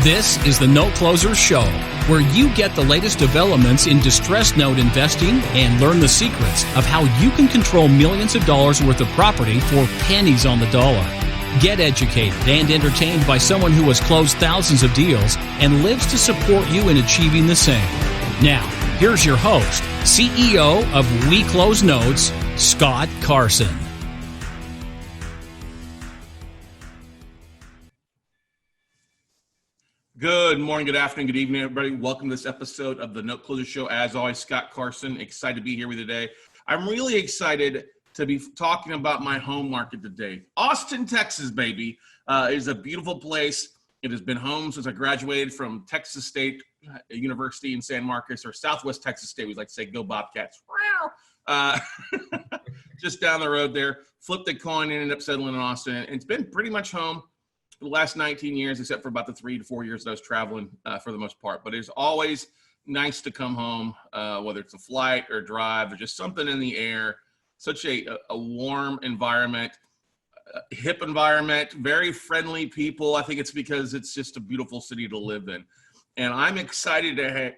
This is the Note Closer Show, where you get the latest developments in distressed note investing and learn the secrets of how you can control millions of dollars worth of property for pennies on the dollar. Get educated and entertained by someone who has closed thousands of deals and lives to support you in achieving the same. Now, here's your host, CEO of We Close Notes, Scott Carson. Good morning, good afternoon, good evening, everybody. Welcome to this episode of the Note Closer Show. As always, Scott Carson, excited to be here with you today. I'm really excited to be talking about my home market today. Austin, Texas, baby, is a beautiful place. It has been home since I graduated from Texas State University in San Marcos, or Southwest Texas State. We like to say, go Bobcats. Just down the road there. Flipped the coin and ended up settling in Austin. And it's been pretty much home for the last 19 years, except for about the 3 to 4 years that I was traveling for the most part. But it's always nice to come home, whether it's a flight or a drive or just something in the air. Such a warm environment, hip environment, very friendly people. I think it's because it's just a beautiful city to live in. And I'm excited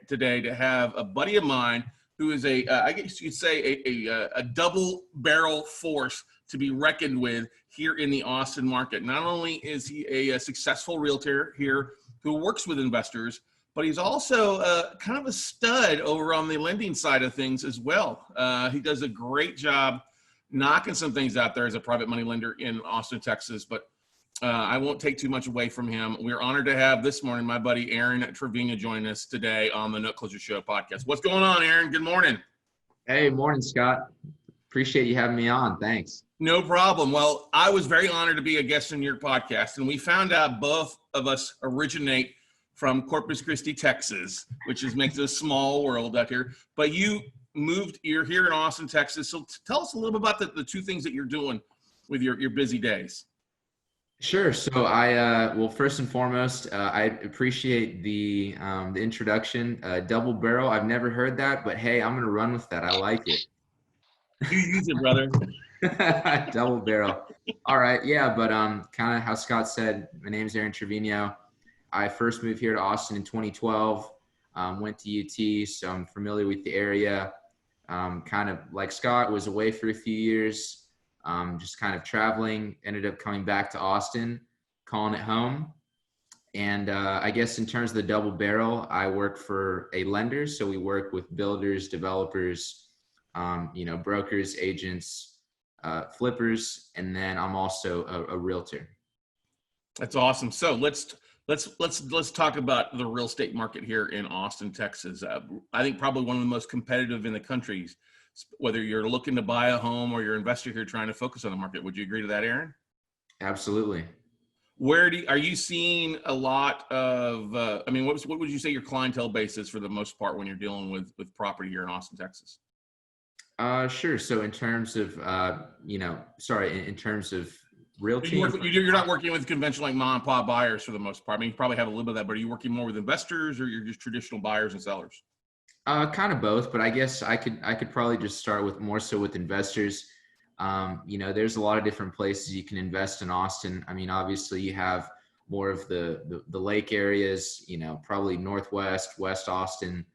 today to have a buddy of mine who is I guess you could say a double barrel force to be reckoned with here in the Austin market. Not only is he a successful realtor here who works with investors, but he's also kind of a stud over on the lending side of things as well. He does a great job knocking some things out there as a private money lender in Austin, Texas, but I won't take too much away from him. We're honored to have this morning my buddy Aaron Trevino join us today on the Note Closer Show podcast. What's going on, Aaron? Good morning. Hey, morning, Scott. Appreciate you having me on. Thanks. No problem. Well, I was very honored to be a guest in your podcast, and we found out both of us originate from Corpus Christi, Texas, which makes it a small world out here. But you're here in Austin, Texas. So tell us a little bit about the two things that you're doing with your busy days. Sure. So well, first and foremost, I appreciate the introduction. Double barrel. I've never heard that, but hey, I'm going to run with that. I like it. You use it, brother. Double barrel. All right. Yeah. But kind of how Scott said, my name is Aaron Trevino. I first moved here to Austin in 2012, went to UT, so I'm familiar with the area. Kind of like Scott, was away for a few years, just kind of traveling, ended up coming back to Austin, calling it home. And I guess in terms of the double barrel, I work for a lender. So we work with builders, developers, brokers, agents, flippers, and then I'm also a realtor. That's awesome. So let's talk about the real estate market here in Austin, Texas. I think probably one of the most competitive in the country, whether you're looking to buy a home or you're an investor here trying to focus on the market. Would you agree to that, Aaron? Absolutely. Are you seeing a lot of, what would you say your clientele base is for the most part when you're dealing with property here in Austin, Texas? Sure. So in terms of, in terms of realty, you're not working with conventional like mom and pop buyers for the most part. I mean, you probably have a little bit of that, but are you working more with investors or you're just traditional buyers and sellers? Kind of both, but I guess I could probably just start with more so with investors. There's a lot of different places you can invest in Austin. I mean, obviously you have more of the lake areas, probably Northwest, West Austin.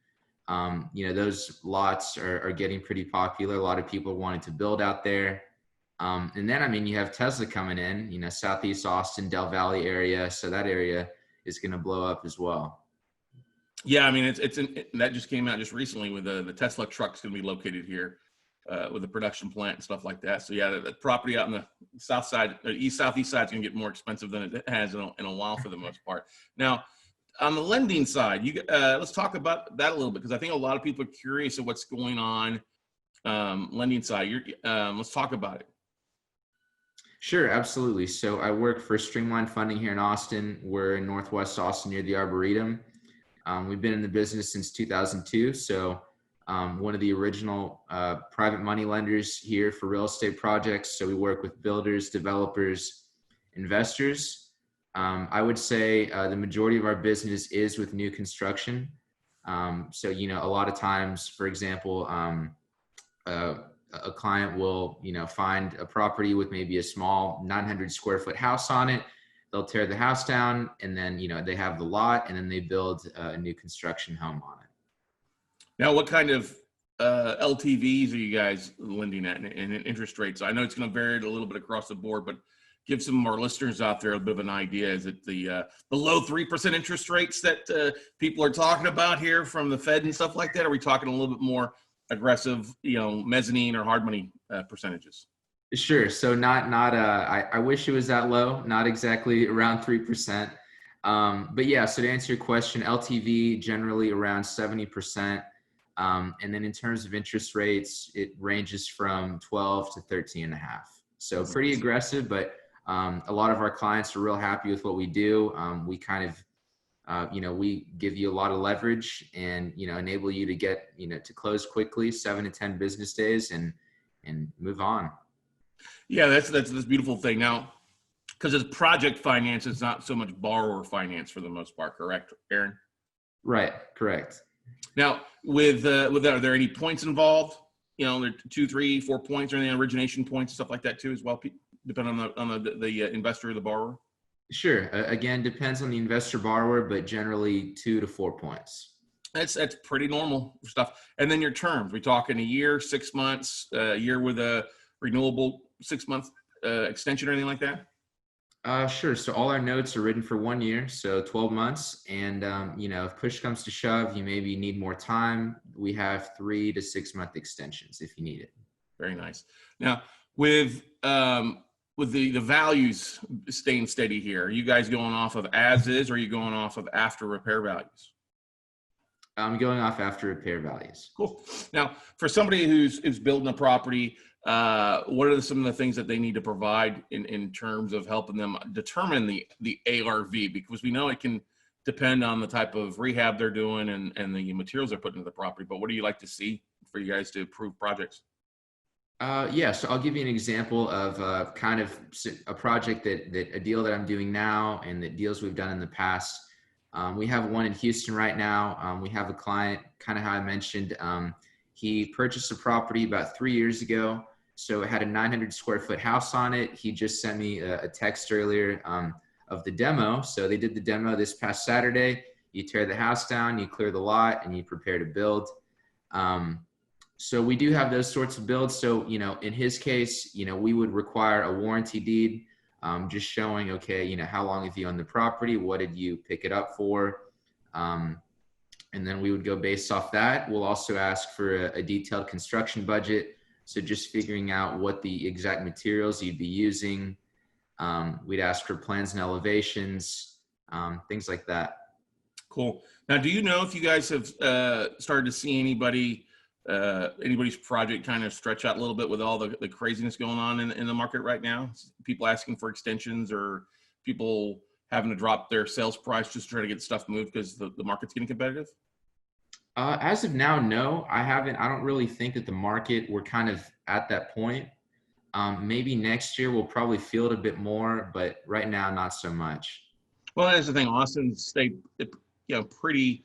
Those lots are getting pretty popular. A lot of people are wanting to build out there. And then, you have Tesla coming in, Southeast Austin, Del Valley area. So that area is going to blow up as well. Yeah. I mean, that just came out just recently with the Tesla truck's going to be located here with the production plant and stuff like that. So yeah, the property out on the south side, southeast side is going to get more expensive than it has in a while for the most part. Now, on the lending side, let's talk about that a little bit, because I think a lot of people are curious of what's going on lending side. Let's talk about it. Sure, absolutely. So I work for Streamline Funding here in Austin. We're in Northwest Austin near the Arboretum. We've been in the business since 2002. So one of the original private money lenders here for real estate projects. So we work with builders, developers, investors. I would say the majority of our business is with new construction. So, a lot of times, for example, a client will, find a property with maybe a small 900 square foot house on it. they'll tear the house down, and then, they have the lot, and then they build a new construction home on it. Now, what kind of LTVs are you guys lending at and interest rates? I know it's going to vary a little bit across the board, but give some of our listeners out there a bit of an idea. Is it the low 3% interest rates that people are talking about here from the Fed and stuff like that? Are we talking a little bit more aggressive, mezzanine or hard money percentages? Sure. So I wish it was that low, not exactly around 3%. But yeah, so to answer your question, LTV generally around 70%. And then in terms of interest rates, it ranges from 12 to 13.5. So pretty aggressive, but a lot of our clients are real happy with what we do. We kind of, we give you a lot of leverage and, enable you to get, to close quickly, 7 to 10 business days and move on. Yeah, that's this beautiful thing. Now, because it's project finance, it's not so much borrower finance for the most part, correct, Aaron? Right, correct. Now, with that, are there any points involved? There are 2, 3, 4 points or any origination points, stuff like that too, as well, depending on the investor or the borrower? Sure. Again, depends on the investor borrower, but generally 2 to 4 points. That's pretty normal stuff. And then your terms, we talking a year, 6 months, a year with a renewable 6-month extension or anything like that? Sure. So all our notes are written for 1 year, so 12 months. And, if push comes to shove, you maybe need more time. We have 3 to 6 month extensions if you need it. Very nice. Now, with the values staying steady here, are you guys going off of as is, or are you going off of after repair values? I'm going off after repair values. Cool. Now, for somebody who's building a property, what are some of the things that they need to provide in terms of helping them determine the ARV? Because we know it can depend on the type of rehab they're doing and the materials they're putting into the property. But what do you like to see for you guys to approve projects? Yeah, so I'll give you an example of kind of a project a deal that I'm doing now and the deals we've done in the past. We have one in Houston right now. We have a client, kind of how I mentioned, he purchased a property about 3 years ago. So it had a 900 square foot house on it. He just sent me a text earlier of the demo. So they did the demo this past Saturday. You tear the house down, you clear the lot, and you prepare to build. So we do have those sorts of builds. So, in his case, we would require a warranty deed, just showing, okay, how long have you owned the property? What did you pick it up for? And then we would go based off that. We'll also ask for a detailed construction budget. So just figuring out what the exact materials you'd be using. We'd ask for plans and elevations, things like that. Cool. Now, do you know if you guys have started to see anybody's project kind of stretch out a little bit with all the craziness going on in the market right now? People asking for extensions or people having to drop their sales price just to try to get stuff moved because the market's getting competitive? As of now, no, I haven't. I don't really think that the market, we're kind of at that point. Maybe next year we'll probably feel it a bit more, but right now, not so much. Well, that's the thing. Austin stayed, pretty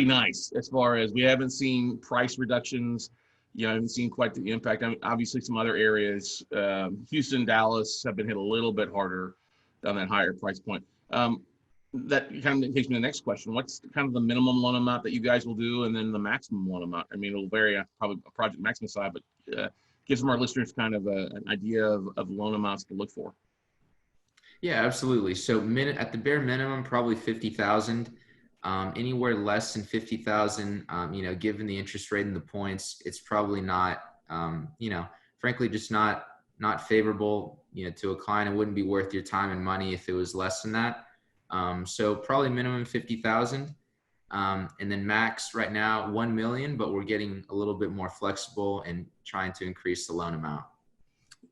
nice as far as we haven't seen price reductions. I haven't seen quite the impact. I mean, obviously, some other areas, Houston, Dallas, have been hit a little bit harder on that higher price point. That kind of takes me to the next question. What's kind of the minimum loan amount that you guys will do, and then the maximum loan amount? I mean, it'll vary on probably a project maximum side, but give some of our listeners kind of an idea of loan amounts to look for. Yeah, absolutely. So at the bare minimum, probably 50,000. Anywhere less than 50,000, given the interest rate and the points, it's probably not, frankly, just not favorable, to a client. It wouldn't be worth your time and money if it was less than that. So probably minimum 50,000. And then max right now, 1 million, but we're getting a little bit more flexible and trying to increase the loan amount.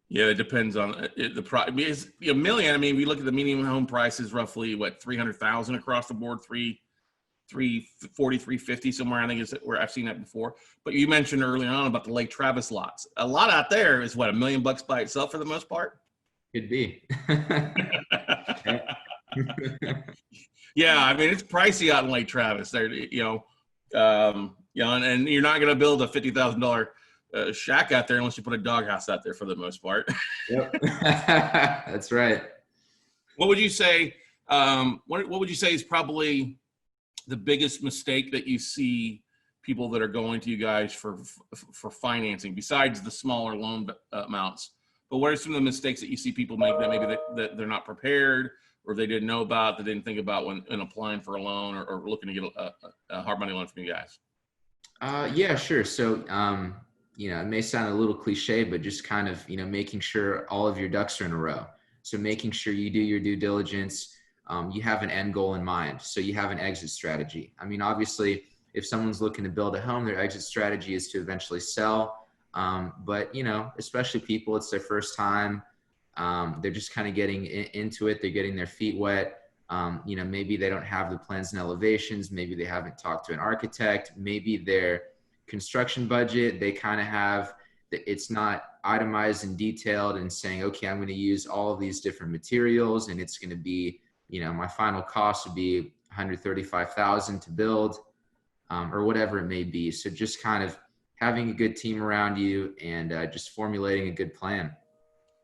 Yeah, it depends on a million. I mean, we look at the median home price is roughly 300,000 across the board, 340, 350 somewhere. I think is where I've seen that before. But you mentioned earlier on about the Lake Travis lots. A lot out there is $1 million by itself for the most part. Could be. Yeah, I mean it's pricey out in Lake Travis. There, and you're not going to build a $50,000 shack out there unless you put a doghouse out there for the most part. Yep, that's right. What would you say? What would you say is probably the biggest mistake that you see people that are going to you guys for financing, besides the smaller loan amounts? But what are some of the mistakes that you see people make that maybe that they're not prepared, or they didn't know about, they didn't think about when applying for a loan or looking to get a hard money loan from you guys? Yeah, sure. So, it may sound a little cliche, but just kind of, making sure all of your ducks are in a row. So making sure you do your due diligence, you have an end goal in mind. So you have an exit strategy. I mean, obviously, if someone's looking to build a home, their exit strategy is to eventually sell. But, especially people, it's their first time. They're just kind of getting into it. They're getting their feet wet. Maybe they don't have the plans and elevations. Maybe they haven't talked to an architect. Maybe their construction budget, they kind of have, it's not itemized and detailed and saying, okay, I'm going to use all of these different materials and it's going to be, my final cost would be $135,000 to build, or whatever it may be. So just kind of having a good team around you and just formulating a good plan.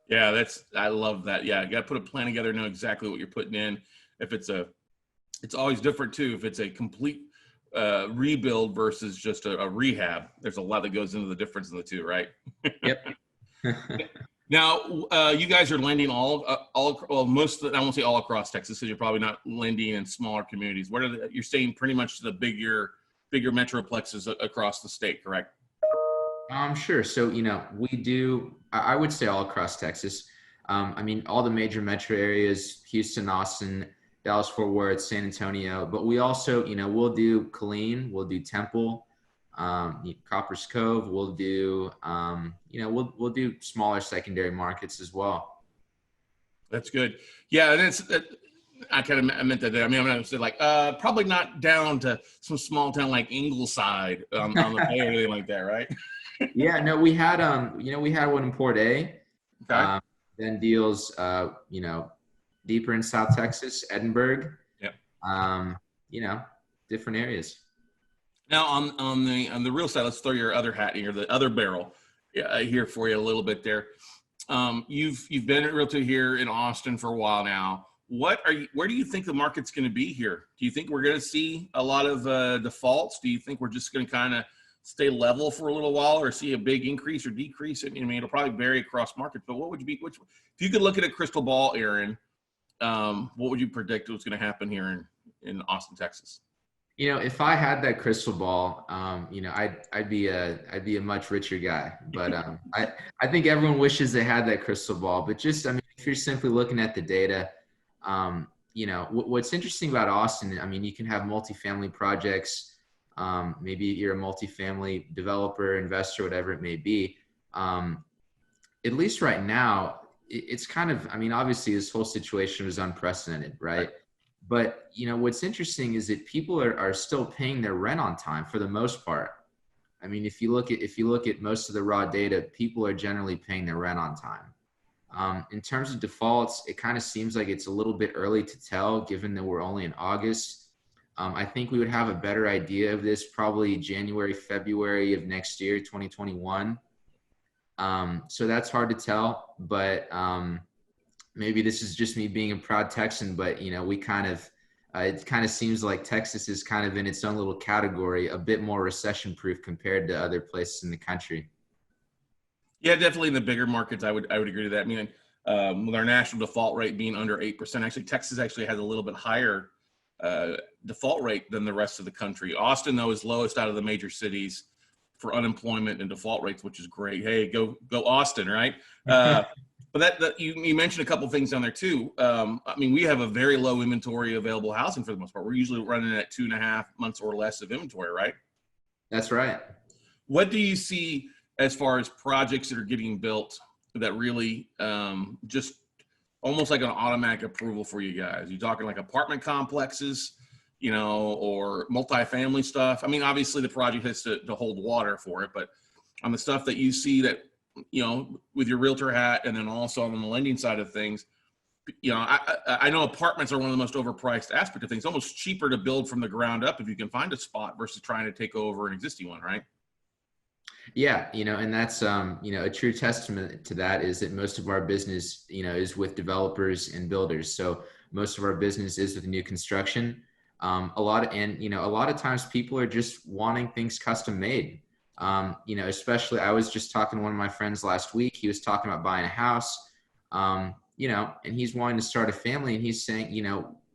Yeah, I love that. Yeah, you got to put a plan together, know exactly what you're putting in. If it's always different too. If it's a complete rebuild versus just a rehab, there's a lot that goes into the difference in the two, right? Yep. Now, you guys are lending most of I won't say all across Texas, because you're probably not lending in smaller communities. You're staying pretty much to the bigger metroplexes across the state, correct? Sure. So, we do, I would say all across Texas. I mean, all the major metro areas, Houston, Austin, Dallas, Fort Worth, San Antonio, but we also, we'll do Killeen, we'll do Temple, Copper's Cove, we'll do, we'll do smaller secondary markets as well. That's good. Yeah. And I meant that. I mean, I'm going to say probably not down to some small town like Ingleside on the bay or anything like that, right? Yeah, no, we had one in Port A, Okay. then deals, deeper in South Texas, Edinburgh. Yep. Different areas. Now on the real side, let's throw your other hat in here, the other barrel here for you a little bit there. You've been at Realtor here in Austin for a while now. Where do you think the market's going to be here? Do you think we're going to see a lot of defaults? Do you think we're just going to kind of stay level for a little while, or see a big increase or decrease? I mean, it'll probably vary across markets, but if you could look at a crystal ball, Aaron, what would you predict was going to happen here in Austin, Texas? If I had that crystal ball, I'd be a much richer guy, but, I think everyone wishes they had that crystal ball, but just, I mean, if you're simply looking at the data, what's interesting about Austin, I mean, you can have multifamily projects. Maybe you're a multifamily developer, investor, whatever it may be. At least right now, it's kind of, I mean, obviously this whole situation was unprecedented, right? But, what's interesting is that people are still paying their rent on time for the most part. I mean, if you look at most of the raw data, people are generally paying their rent on time. In terms of defaults, it kind of seems like it's a little bit early to tell, given that we're only in August. I think we would have a better idea of this probably January, February of next year, 2021. So that's hard to tell, but maybe this is just me being a proud Texan, but we kind of, it kind of seems like Texas is kind of in its own little category, a bit more recession proof compared to other places in the country. Yeah, definitely in the bigger markets, I would agree to that. I mean, with our national default rate being under 8%, actually Texas actually has a little bit higher default rate than the rest of the country. Austin, though, is lowest out of the major cities for unemployment and default rates, which is great. Hey, go Austin, right? But that you mentioned a couple things down there too. I mean, we have a very low inventory available housing for the most part. We're usually running at 2.5 months or less of inventory, right? That's right. What do you see as far as projects that are getting built that really just almost like an automatic approval for you guys? You talking like apartment complexes, or multifamily stuff? I mean, obviously the project has to hold water for it, but on the stuff that you see that, with your realtor hat, and then also on the lending side of things, I know apartments are one of the most overpriced aspect of things. It's almost cheaper to build from the ground up if you can find a spot versus trying to take over an existing one, right? Yeah, and that's a true testament to that is that most of our business, is with developers and builders. So most of our business is with new construction. A lot of times people are just wanting things custom made. Especially I was just talking to one of my friends last week. He was talking about buying a house, and he's wanting to start a family, and he's saying,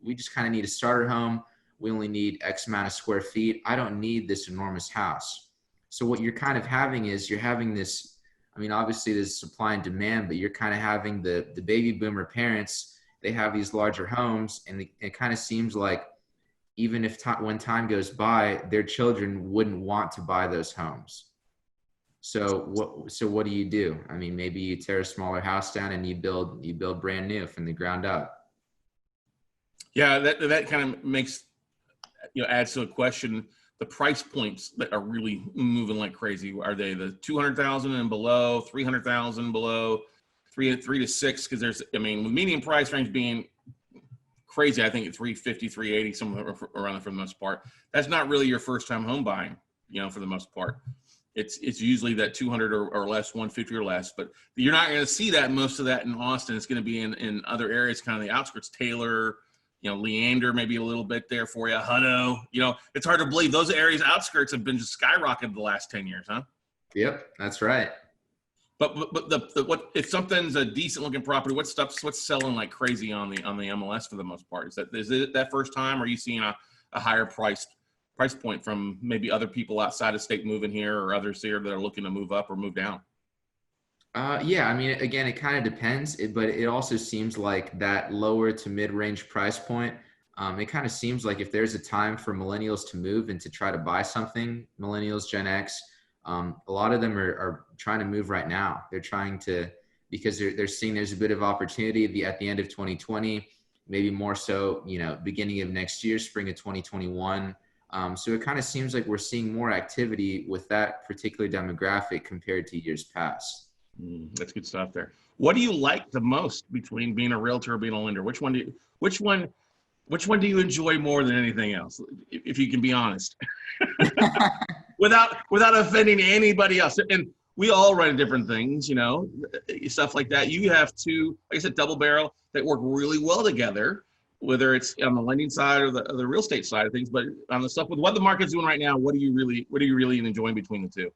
we just kind of need a starter home. We only need X amount of square feet. I don't need this enormous house. So what you're kind of having is you're having this, obviously there's supply and demand, but you're kind of having the baby boomer parents, they have these larger homes, and it kind of seems like even if when time goes by, their children wouldn't want to buy those homes. So what do you do? Maybe you tear a smaller house down and you build brand new from the ground up. Yeah, that kind of makes, adds to a question. The price points that are really moving like crazy, are they the 200,000 and below, 300,000 below, three to six? Because there's, with median price range being crazy, I think at 350, 380, somewhere around there for the most part. That's not really your first time home buying, for the most part. It's usually that 200 or less, 150 or less, but you're not going to see that, most of that in Austin. It's going to be in other areas, kind of the outskirts, Taylor, Leander, maybe a little bit there for you. Hutto, it's hard to believe those areas, outskirts, have been just skyrocketed the last 10 years, huh? Yep, that's right. But what if something's a decent looking property? What's selling like crazy on the MLS for the most part? Is it that first time? Or are you seeing a higher price point from maybe other people outside of state moving here, or others here that are looking to move up or move down? Yeah, again, it kind of depends, but it also seems like that lower to mid-range price point, it kind of seems like if there's a time for millennials to move and to try to buy something, millennials, Gen X, a lot of them are trying to move right now. They're trying to, because they're seeing there's a bit of opportunity at the end of 2020, maybe more so, beginning of next year, spring of 2021. So it kind of seems like we're seeing more activity with that particular demographic compared to years past. That's good stuff there. What do you like the most between being a realtor or being a lender? Which one do you enjoy more than anything else, if you can be honest? without offending anybody else. And we all run different things, stuff like that. You have two, like I said, double barrel that work really well together, whether it's on the lending side or the real estate side of things. But on the stuff with what the market's doing right now, what are you really enjoying between the two?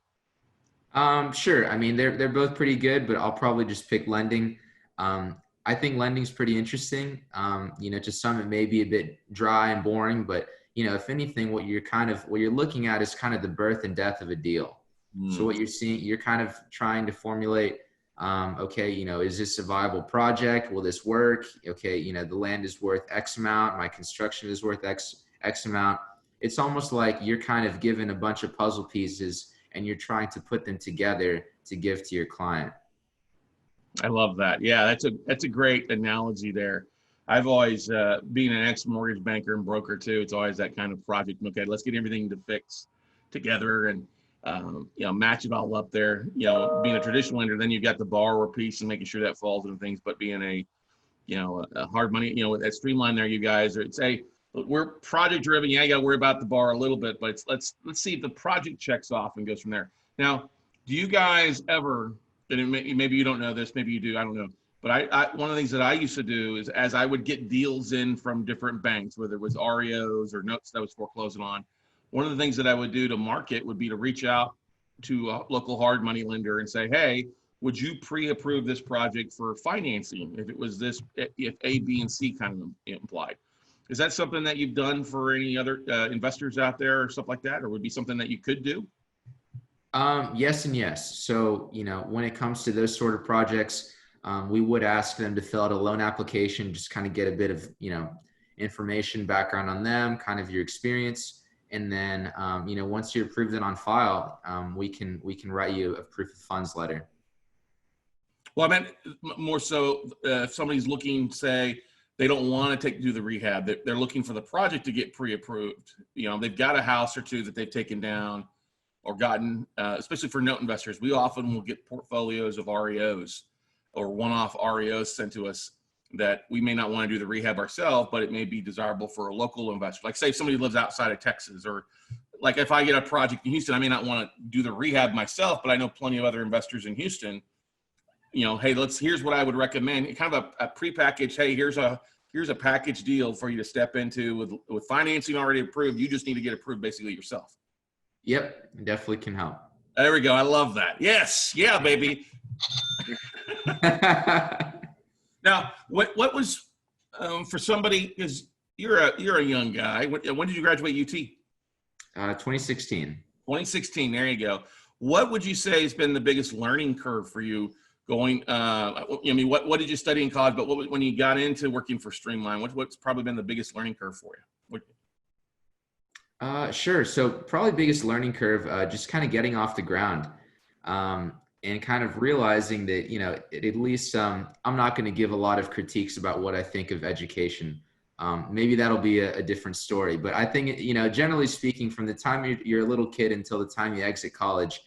Sure. They're both pretty good, but I'll probably just pick lending. I think lending's pretty interesting. To some it may be a bit dry and boring, but if anything, what you're looking at is kind of the birth and death of a deal. So what you're seeing, you're kind of trying to formulate, okay, is this a viable project? Will this work? Okay, the land is worth X amount. My construction is worth X amount. It's almost like you're kind of given a bunch of puzzle pieces and you're trying to put them together to give to your client. I love that. Yeah, that's a great analogy there. I've always, being an ex-mortgage banker and broker too, it's always that kind of project. Okay, let's get everything to fix together and, match it all up there. Being a traditional lender, then you've got the borrower piece and making sure that falls into things. But being a hard money, with that streamline there, you guys are, say, we're project driven. Yeah, you got to worry about the bar a little bit, but let's see if the project checks off and goes from there. Now, do you guys ever, and maybe you don't know this, maybe you do, I don't know. But I one of the things that I used to do is, as I would get deals in from different banks, whether it was REOs or notes that I was foreclosing on, one of the things that I would do to market would be to reach out to a local hard money lender and say, hey, would you pre-approve this project for financing if it was this, if A, B, and C kind of implied? Is that something that you've done for any other investors out there or stuff like that, or would be something that you could do? Yes and yes. So, when it comes to those sort of projects, we would ask them to fill out a loan application, just kind of get a bit of, information, background on them, kind of your experience. And then, once you're approved and on file, we can write you a proof of funds letter. Well, I meant more so if somebody's looking, say, they don't want to do the rehab. They're looking for the project to get pre-approved. They've got a house or two that they've taken down or gotten, especially for note investors. We often will get portfolios of REOs or one-off REOs sent to us that we may not want to do the rehab ourselves, but it may be desirable for a local investor. Like say somebody lives outside of Texas or like if I get a project in Houston, I may not want to do the rehab myself, but I know plenty of other investors in Houston. Hey, here's what I would recommend. Kind of a prepackaged, hey, here's a package deal for you to step into with financing already approved. You just need to get approved basically yourself. Yep, definitely can help. There we go. I love that. Yes. Yeah, baby. Now, what was for somebody, because you're a young guy. When did you graduate UT? 2016. 2016. There you go. What would you say has been the biggest learning curve for you going? What did you study in college? But when you got into working for Streamline, what's probably been the biggest learning curve for you? Sure. So probably biggest learning curve, just kind of getting off the ground, and kind of realizing that, at least, I'm not going to give a lot of critiques about what I think of education. Maybe that'll be a different story, but I think, generally speaking, from the time you're a little kid until the time you exit college,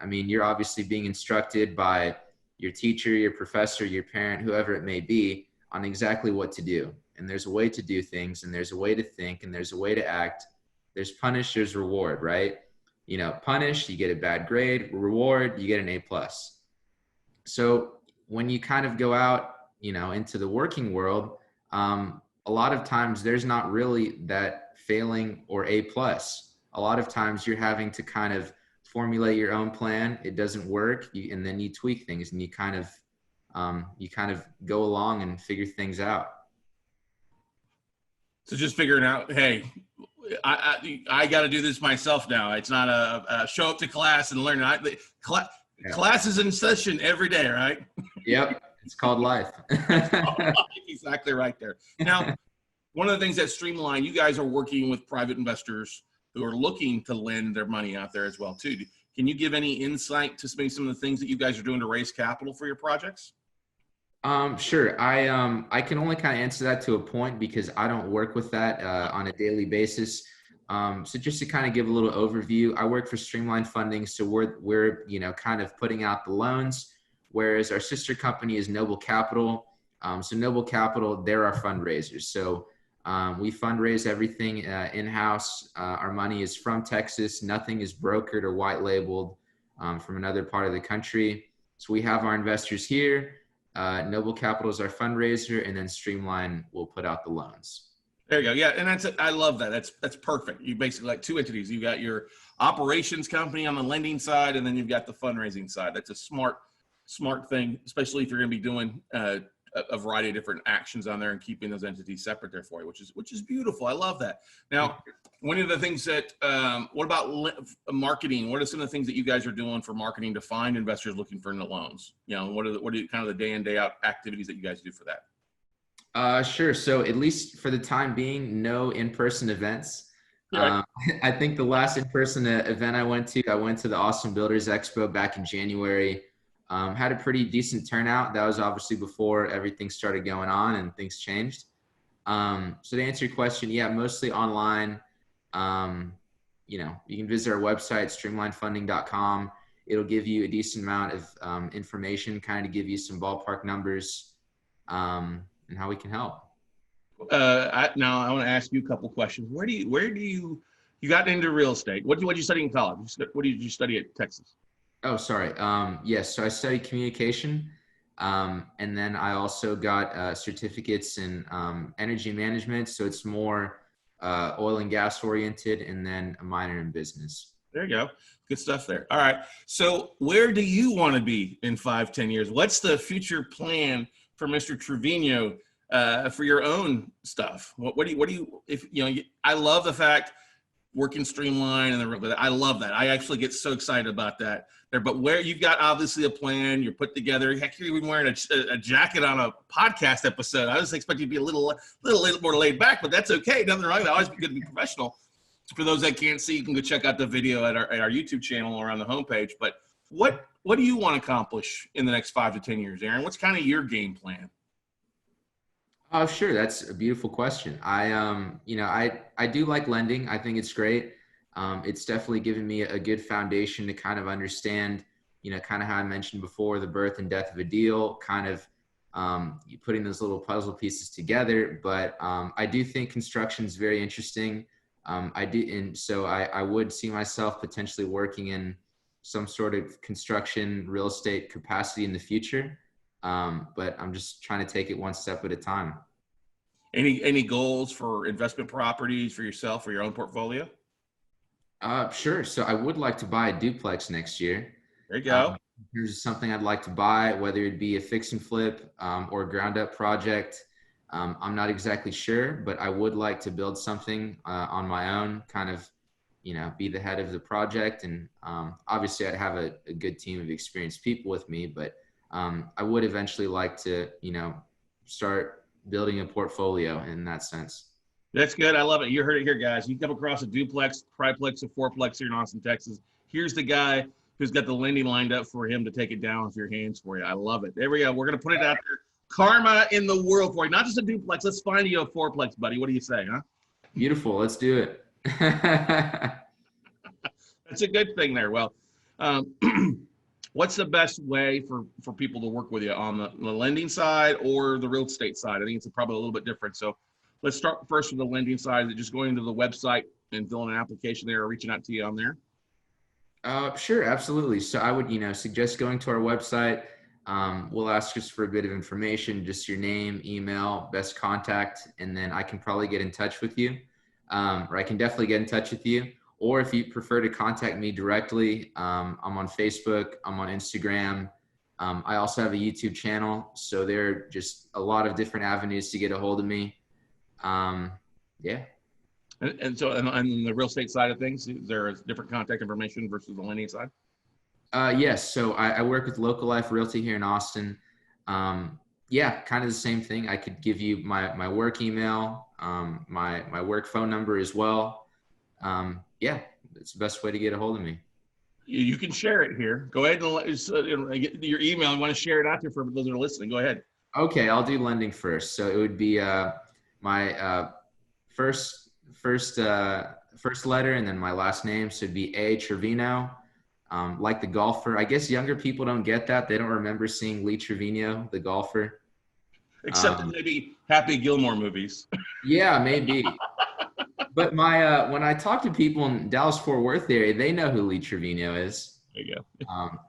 I mean, you're obviously being instructed by your teacher, your professor, your parent, whoever it may be, on exactly what to do. And there's a way to do things, and there's a way to think, and there's a way to act. There's punish, there's reward, right? Punish, you get a bad grade. Reward, you get an A+. So when you kind of go out, into the working world, a lot of times there's not really that failing or A+. A lot of times you're having to kind of formulate your own plan. It doesn't work, and then you tweak things, and you kind of go along and figure things out. So just figuring out, hey, I got to do this myself now. It's not a show up to class and learn. Class is in session every day, right? Yep. It's called life. Exactly right there. Now, one of the things that Streamline, you guys are working with private investors who are looking to lend their money out there as well, too. Can you give any insight to maybe some of the things that you guys are doing to raise capital for your projects? Sure. I can only kind of answer that to a point because I don't work with that on a daily basis. So just to kind of give a little overview, I work for Streamline Funding. So we're kind of putting out the loans, whereas our sister company is Noble Capital. So Noble Capital, they're our fundraisers. So we fundraise everything in-house. Our money is from Texas. Nothing is brokered or white labeled from another part of the country. So we have our investors here. Noble Capital is our fundraiser, and then Streamline will put out the loans. There you go. Yeah, and I love that. That's perfect. You basically like two entities. You got your operations company on the lending side, and then you've got the fundraising side. That's a smart thing, especially if you're going to be doing a variety of different actions on there and keeping those entities separate there for you, which is beautiful. I love that. Now, one of the things that what about marketing? What are some of the things that you guys are doing for marketing to find investors looking for loans? What are kind of the day in, day out activities that you guys do for that? Sure. So at least for the time being, no in-person events. I think the last in-person event I went to the Austin Builders Expo back in January. Had a pretty decent turnout. That was obviously before everything started going on and things changed. So to answer your question, yeah, mostly online. You can visit our website, streamlinefunding.com. It'll give you a decent amount of information, kind of give you some ballpark numbers, and how we can help. Now I want to ask you a couple questions. Where do you got into real estate? What did you study in college? What did you study at Texas? Oh, sorry. Yes. So I studied communication. And then I also got certificates in energy management. So it's more oil and gas oriented, and then a minor in business. There you go. Good stuff there. All right. So where do you want to be in 5-10 years? What's the future plan for Mr. Trevino for your own stuff? What do you, if I love the fact working Streamline and I love that. I actually get so excited about that there, but where you've got obviously a plan, you're put together. Heck, you're even wearing a jacket on a podcast episode. I was expecting you to be a little more laid back, but that's okay. Nothing wrong with that. Always good to be professional. For those that can't see, you can go check out the video at our YouTube channel or on the homepage. But what do you want to accomplish in the next 5 to 10 years, Aaron? What's kind of your game plan? Oh, sure. That's a beautiful question. I do like lending. I think it's great. It's definitely given me a good foundation to kind of understand, kind of how I mentioned before, the birth and death of a deal, kind of putting those little puzzle pieces together. But I do think construction is very interesting. I did, and so I would see myself potentially working in some sort of construction real estate capacity in the future. But I'm just trying to take it one step at a time. Any goals for investment properties for yourself or your own portfolio? Sure. So I would like to buy a duplex next year. There you go. Here's something I'd like to buy, whether it be a fix and flip or a ground up project. I'm not exactly sure, but I would like to build something on my own, kind of, be the head of the project. And obviously I'd have a good team of experienced people with me, but I would eventually like to, start building a portfolio in that sense. That's good. I love it. You heard it here, guys. You come across a duplex, triplex, or fourplex here in Austin, Texas. Here's the guy who's got the lending lined up for him to take it down with your hands for you. I love it. There we go. We're going to put it out there. Karma in the world for you. Not just a duplex. Let's find you a fourplex, buddy. What do you say, huh? Beautiful. Let's do it. That's a good thing there. Well, what's the best way for people to work with you on the lending side or the real estate side? I think it's probably a little bit different. So let's start first with the lending side. Is it just going to the website and filling an application there or reaching out to you on there? Sure, absolutely. So I would, suggest going to our website. We'll ask us for a bit of information, just your name, email, best contact, and then I can probably get in touch with you. Or I can definitely get in touch with you. Or if you prefer to contact me directly, I'm on Facebook, I'm on Instagram. I also have a YouTube channel. So there are just a lot of different avenues to get a hold of me. Yeah. And so on the real estate side of things, is there a different contact information versus the lending side? Yes. So I work with Local Life Realty here in Austin. Yeah, kind of the same thing. I could give you my work email, my work phone number as well. Yeah, it's the best way to get a hold of me. You can share it here. Go ahead and get your email. I want to share it out there for those that are listening. Go ahead. Okay, I'll do lending first. So it would be my first letter and then my last name. So it'd be A. Trevino, like the golfer. I guess younger people don't get that. They don't remember seeing Lee Trevino, the golfer. Except in maybe Happy Gilmore movies. Yeah, maybe. But when I talk to people in Dallas-Fort Worth area, they know who Lee Trevino is. There you go.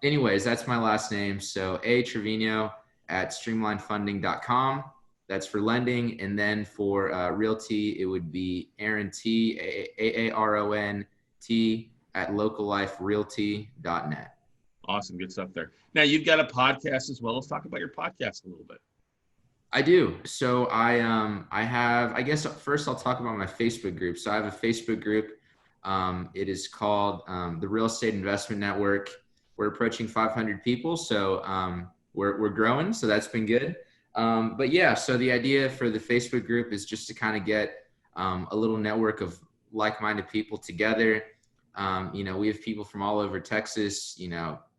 Anyways, that's my last name. So A. Trevino at streamlinefunding.com. That's for lending. And then for realty, it would be Aaron T, A-A-R-O-N-T at localliferealty.net. Awesome. Good stuff there. Now you've got a podcast as well. Let's talk about your podcast a little bit. I do. So I have, I guess first I'll talk about my Facebook group. So I have a Facebook group. It is called the Real Estate Investment Network. We're approaching 500 people. So we're growing. So that's been good. But yeah, so the idea for the Facebook group is just to kind of get a little network of like-minded people together. We have people from all over Texas,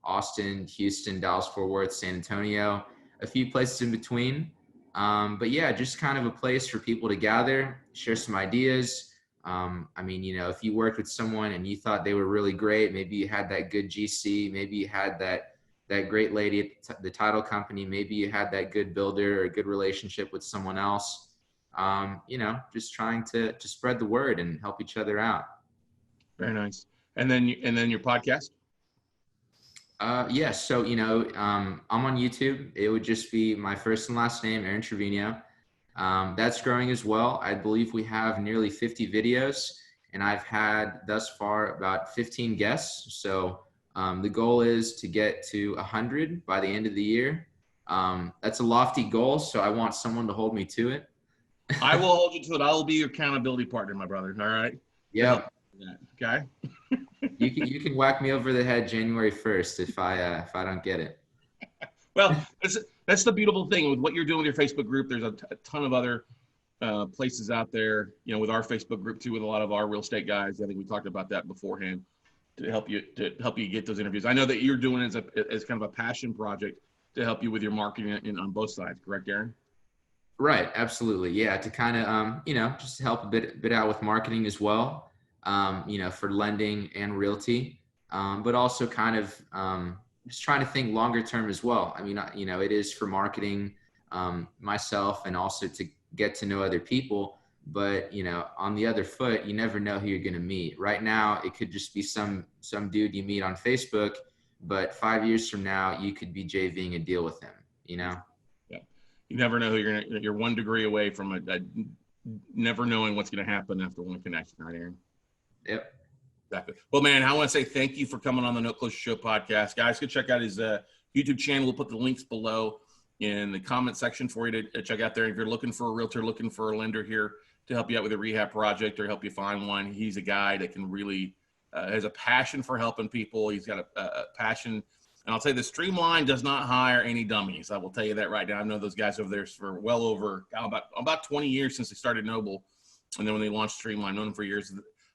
Austin, Houston, Dallas-Fort Worth, San Antonio, a few places in between. But yeah, just kind of a place for people to gather, share some ideas. If you worked with someone and you thought they were really great, maybe you had that good GC, maybe you had that great lady at the title company, maybe you had that good builder or a good relationship with someone else, just trying to spread the word and help each other out. Very nice. And then your podcast? Yes. So, I'm on YouTube. It would just be my first and last name, Aaron Trevino. That's growing as well. I believe we have nearly 50 videos and I've had thus far about 15 guests. So the goal is to get to 100 by the end of the year. That's a lofty goal. So I want someone to hold me to it. I will hold you to it. I will be your accountability partner, my brother. All right. Yeah. Okay. You can whack me over the head January 1st if I don't get it. Well, that's the beautiful thing with what you're doing with your Facebook group. There's a ton of other places out there, with our Facebook group too, with a lot of our real estate guys. I think we talked about that beforehand to help you get those interviews. I know that you're doing it as kind of a passion project to help you with your marketing on both sides. Correct, Aaron? Right. Absolutely. Yeah. To kind of, just to help a bit out with marketing as well. For lending and realty, but also kind of just trying to think longer term as well. I mean, it is for marketing myself and also to get to know other people. But, you know, on the other foot, you never know who you're going to meet. Right now, it could just be some dude you meet on Facebook, but 5 years from now, you could be JVing a deal with him, you know? Yeah. You never know who you're 1 degree away from a never knowing what's going to happen after one connection, right, Aaron? Yep. Exactly. Well, man, I want to say thank you for coming on the No Closure Show podcast. Guys, go check out his YouTube channel. We'll put the links below in the comment section for you to check out there. If you're looking for a realtor, looking for a lender here to help you out with a rehab project or help you find one, he's a guy that can really has a passion for helping people. He's got a passion. And I'll tell you, the Streamline does not hire any dummies. I will tell you that right now. I know those guys over there for well over about 20 years since they started Noble. And then when they launched Streamline, known them for years.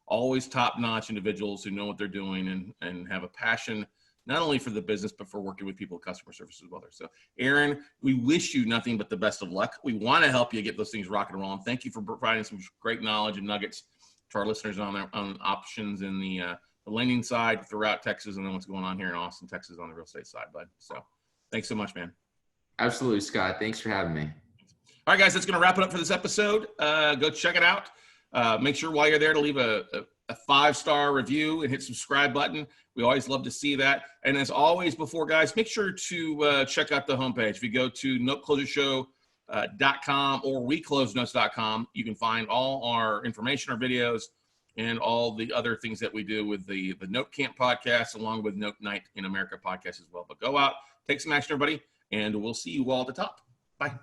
Always top-notch individuals who know what they're doing and have a passion not only for the business, but for working with people, customer service as well. So, Aaron, we wish you nothing but the best of luck. We want to help you get those things rocking and rolling. Thank you for providing some great knowledge and nuggets to our listeners on options in the lending side throughout Texas and then what's going on here in Austin, Texas on the real estate side, bud. So, thanks so much, man. Absolutely, Scott. Thanks for having me. All right, guys, that's going to wrap it up for this episode. Go check it out. Make sure while you're there to leave a 5-star review and hit subscribe button. We always love to see that. And as always before, guys, make sure to check out the homepage. If you go to noteclosureshow.com or weclosenotes.com, you can find all our information, our videos, and all the other things that we do with the Note Camp podcast, along with Note Night in America podcast as well. But go out, take some action, everybody, and we'll see you all at the top. Bye.